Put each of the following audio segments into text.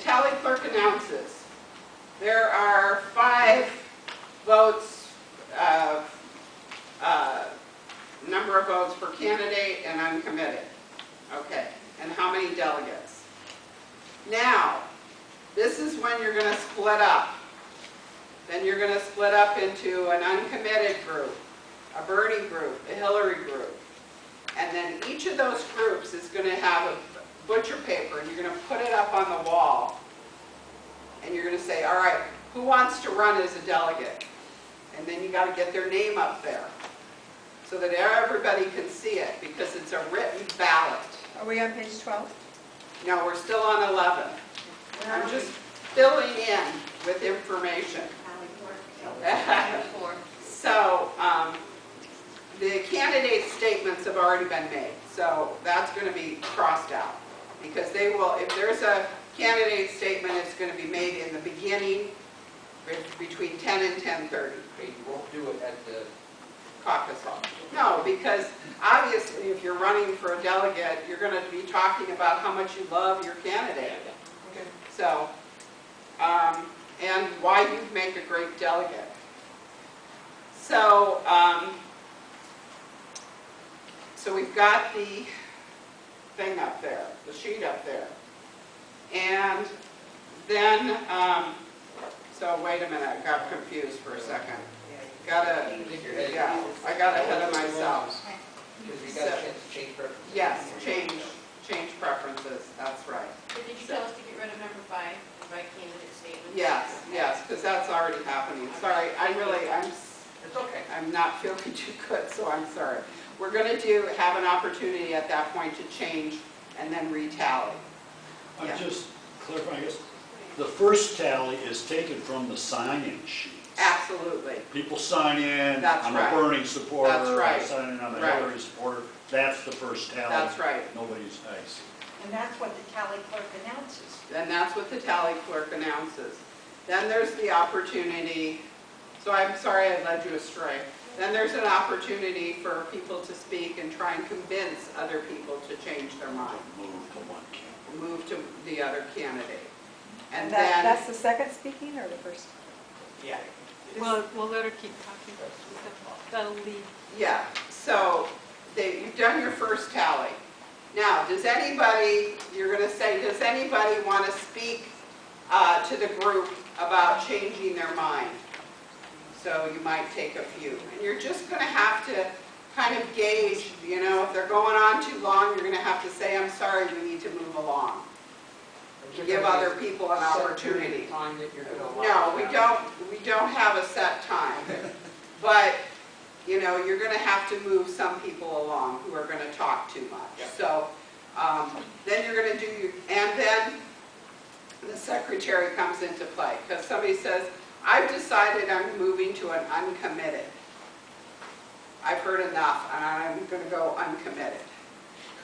tally clerk announces there are 5 votes, number of votes per candidate and uncommitted. Okay, and how many delegates? Now, this is when you're going to split up. Then you're going to split up into an uncommitted group, a Bernie group, a Hillary group. And then each of those groups is going to have a butcher paper, and you're going to put it up on the wall. And you're going to say, all right, who wants to run as a delegate? And then you got to get their name up there so that everybody can see it, because it's a written ballot. Are we on page 12? No, we're still on 11. I'm just filling in with information. So the candidate statements have already been made, so that's going to be crossed out, because they will, if there's a candidate statement, it's going to be made in the beginning between 10 and 10:30. You won't do it at the Caucus hall. No, because obviously if you're running for a delegate, you're going to be talking about how much you love your candidate. Okay. So, and why you make a great delegate. So, so we've got the thing up there, the sheet up there. And then, so wait a minute, I got confused for a second. Yeah, I got ahead of myself. Because you got a chance to change preferences. Yes, change preferences, that's right. But did you tell us to get rid of number 5, invite candidate statements? Yes, yes, because that's already happening. Sorry, It's okay. I'm not feeling too good, so I'm sorry. We're going to have an opportunity at that point to change and then retally. I'm Yeah. just clarifying, I guess, the first tally is taken from the sign-in sheets. Absolutely. People sign in, That's I'm right. a Bernie supporter, That's right. I sign in, I'm a Right. Hillary supporter. That's the first tally. That's right. Nobody's nice. And that's what the tally clerk announces. And that's what the tally clerk announces. Then there's the opportunity, so I'm sorry I led you astray. Then there's an opportunity for people to speak and try and convince other people to change their mind. Move to one candidate. Move to the other candidate. And That's then, the second speaking or the first? yeah. Well, we'll let her keep talking. That'll lead. Yeah, so you've done your first tally. Now, does anybody, you're going to say, does anybody want to speak to the group about changing their mind? So you might take a few. And you're just going to have to kind of gauge, you know, if they're going on too long, you're going to have to say, I'm sorry, we need to move along. Give other people an opportunity. Time that you're going to No, we don't have a set time. But, you know, you're going to have to move some people along who are going to talk too much. Yeah. So then you're going to do, and then the secretary comes into play. Because somebody says, I've decided I'm moving to an uncommitted. I've heard enough, and I'm going to go uncommitted.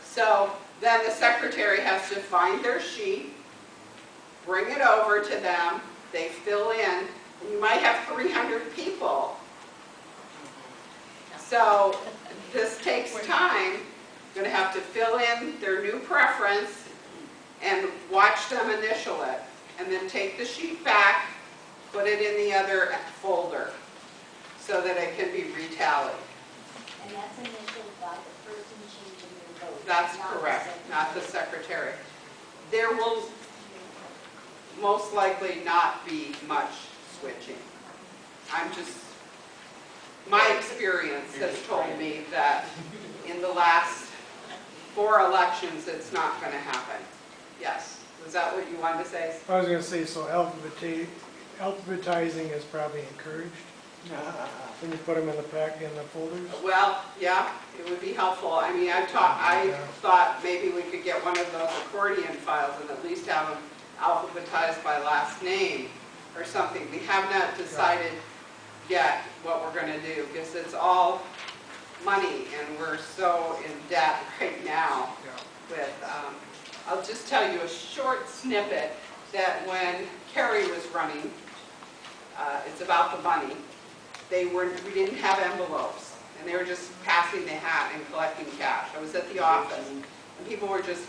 So then the secretary has to find their sheet, bring it over to them, they fill in, and you might have 300 people. So this takes time. You're going to have to fill in their new preference and watch them initial it, and then take the sheet back, put it in the other folder so that it can be retallied. And that's initialed by the person changing their vote. That's not the correct, not the secretary. There will most likely not be much switching. My experience has told me that in the last 4 elections, it's not going to happen. Yes, was that what you wanted to say? I was going to say, so alphabetizing is probably encouraged when you put them in the folders. Well, yeah, it would be helpful. I mean, I thought maybe we could get one of those accordion files and at least have them alphabetized by last name or something. We have not decided yet what we're going to do, because it's all money and we're so in debt right now. With, I'll just tell you a short snippet that when Kerry was running, it's about the money. We didn't have envelopes, and they were just passing the hat and collecting cash. I was at the office, and people were just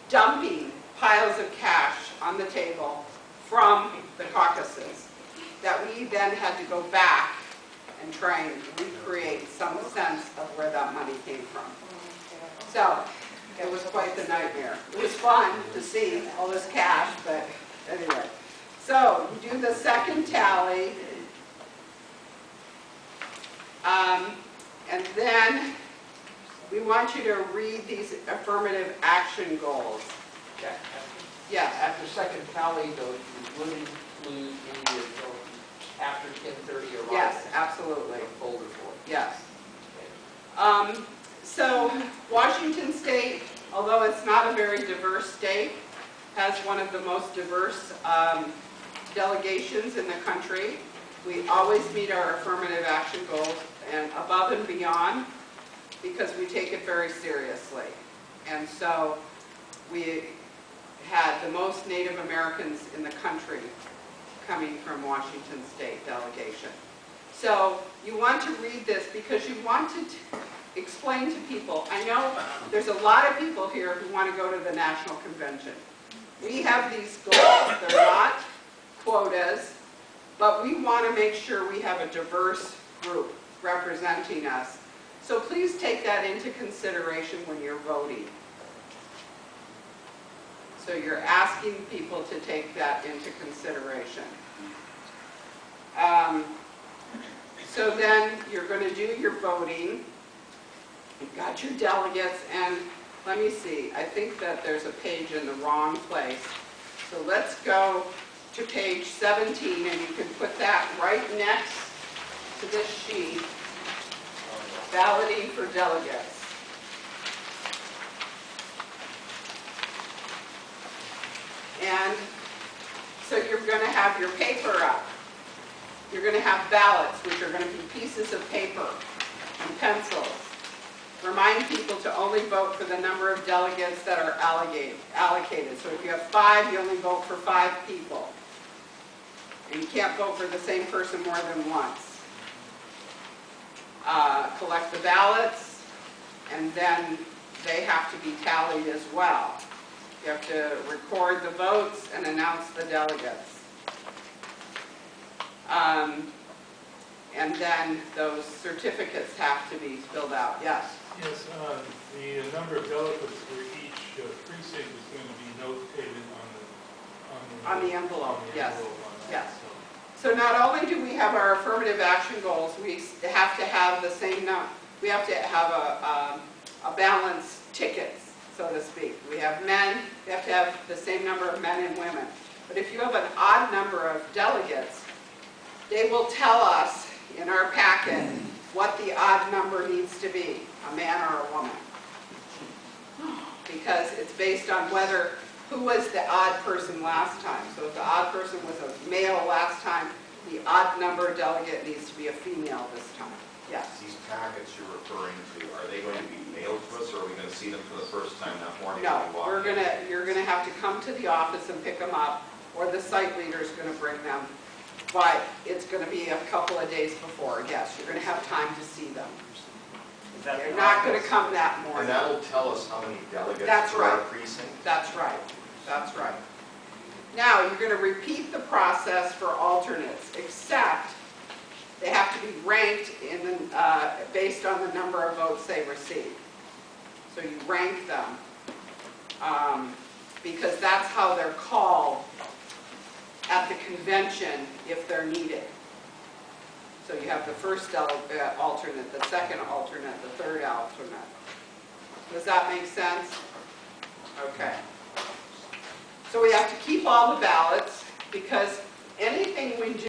dumping piles of cash on the table from the caucuses that we then had to go back and try and recreate some sense of where that money came from. So it was quite the nightmare. It was fun to see all this cash, but anyway. So you do the second tally, and then we want you to read these affirmative action goals. Yeah, Yes, after second tally, though, you would include any of those after 10:30 arrival. yes, absolutely, Folder for it. yes. So Washington State, although it's not a very diverse state, has one of the most diverse delegations in the country. We always meet our affirmative action goals and above and beyond because we take it very seriously. And so we had the most Native Americans in the country coming from Washington State delegation. So you want to read this because you want to explain to people. I know there's a lot of people here who want to go to the National Convention. We have these goals. They're not quotas, but we want to make sure we have a diverse group representing us. So please take that into consideration when you're voting. So you're asking people to take that into consideration. So then you're going to do your voting. You've got your delegates, and let me see, I think that there's a page in the wrong place. So let's go to page 17, and you can put that right next to this sheet, balloting for delegates. And so you're going to have your paper up. You're going to have ballots, which are going to be pieces of paper and pencils. Remind people to only vote for the number of delegates that are allocated. So if you have 5, you only vote for 5 people. And you can't vote for the same person more than once. Collect the ballots, and then they have to be tallied as well. You have to record the votes and announce the delegates. And then those certificates have to be filled out. Yes? Yes, the number of delegates for each precinct is going to be notated On the envelope, yes. envelope on that, Yes. So not only do we have our affirmative action goals, we have to have the same number. We have to have a balanced tickets, so to speak. We have men. We have to have the same number of men and women. But if you have an odd number of delegates, they will tell us in our packet what the odd number needs to be, a man or a woman. Because it's based on who was the odd person last time. So if the odd person was a male last time, the odd number delegate needs to be a female this time. Yes? These packets you're referring to, are they going to be mailed to us, or are we going to see them for the first time that morning? No, when we walk in? you're gonna have to come to the office and pick them up, or the site leader's gonna bring them. But it's gonna be a couple of days before, yes, you're gonna have time to see them. You're not gonna come that And morning. that will tell us how many delegates That's per right. precinct? That's right, that's right. Now, you're gonna repeat the process for alternates, except they have to be ranked based on the number of votes they receive. So you rank them, because that's how they're called at the convention if they're needed. So you have the first alternate, the second alternate, the third alternate. Does that make sense? Okay. So we have to keep all the ballots, because anything we do